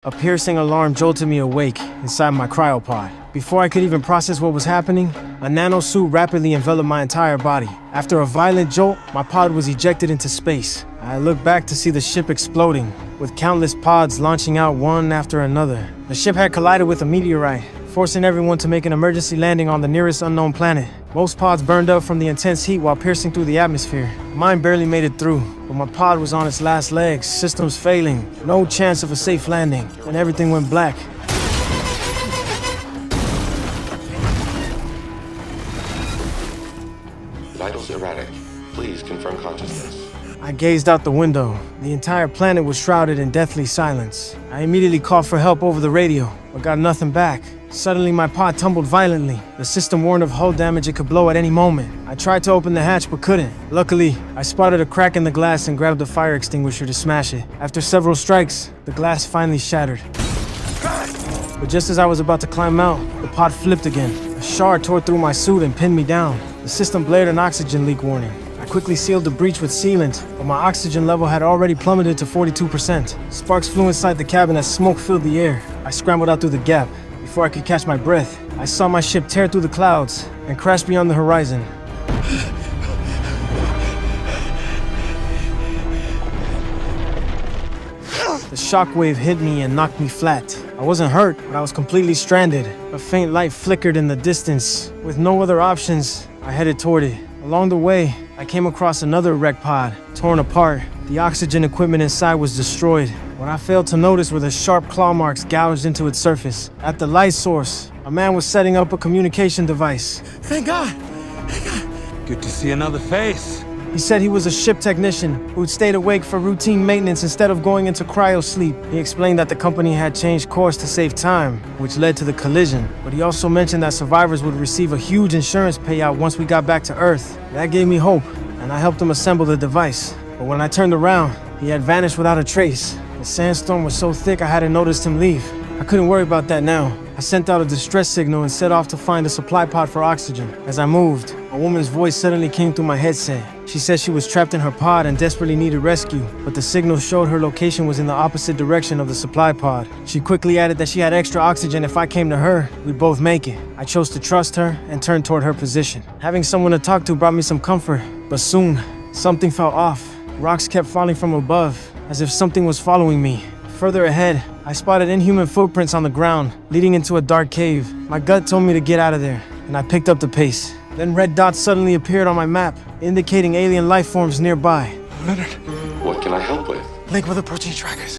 A piercing alarm jolted me awake inside my cryopod. Before I could even process what was happening, a nanosuit rapidly enveloped my entire body. After a violent jolt, my pod was ejected into space. I looked back to see the ship exploding, with countless pods launching out one after another. The ship had collided with a meteorite, forcing everyone to make an emergency landing on the nearest unknown planet. Most pods burned up from the intense heat while piercing through the atmosphere. Mine barely made it through, but my pod was on its last legs, systems failing, no chance of a safe landing, and everything went black. Vitals erratic. Please confirm consciousness. I gazed out the window. The entire planet was shrouded in deathly silence. I immediately called for help over the radio, but got nothing back. Suddenly, my pod tumbled violently. The system warned of hull damage it could blow at any moment. I tried to open the hatch but couldn't. Luckily, I spotted a crack in the glass and grabbed a fire extinguisher to smash it. After several strikes, the glass finally shattered. But just as I was about to climb out, the pod flipped again. A shard tore through my suit and pinned me down. The system blared an oxygen leak warning. I quickly sealed the breach with sealant, but my oxygen level had already plummeted to 42%. Sparks flew inside the cabin as smoke filled the air. I scrambled out through the gap. Before I could catch my breath, I saw my ship tear through the clouds and crash beyond the horizon. The shockwave hit me and knocked me flat. I wasn't hurt, but I was completely stranded. A faint light flickered in the distance. With no other options, I headed toward it. Along the way, I came across another wreck pod, torn apart. The oxygen equipment inside was destroyed. What I failed to notice were the sharp claw marks gouged into its surface. At the light source, a man was setting up a communication device. Thank God! Thank God! Good to see another face. He said he was a ship technician who'd stayed awake for routine maintenance instead of going into cryo sleep. He explained that the company had changed course to save time, which led to the collision. But he also mentioned that survivors would receive a huge insurance payout once we got back to Earth. That gave me hope, and I helped him assemble the device. But when I turned around, he had vanished without a trace. The sandstorm was so thick I hadn't noticed him leave. I couldn't worry about that now. I sent out a distress signal and set off to find a supply pod for oxygen. As I moved, a woman's voice suddenly came through my headset. She said she was trapped in her pod and desperately needed rescue, but the signal showed her location was in the opposite direction of the supply pod. She quickly added that she had extra oxygen if I came to her, we'd both make it. I chose to trust her and turned toward her position. Having someone to talk to brought me some comfort, but soon, something felt off. Rocks kept falling from above, as if something was following me. Further ahead, I spotted inhuman footprints on the ground, leading into a dark cave. My gut told me to get out of there, and I picked up the pace. Then red dots suddenly appeared on my map, indicating alien life forms nearby. Leonard, What can I help with? link with the protein trackers.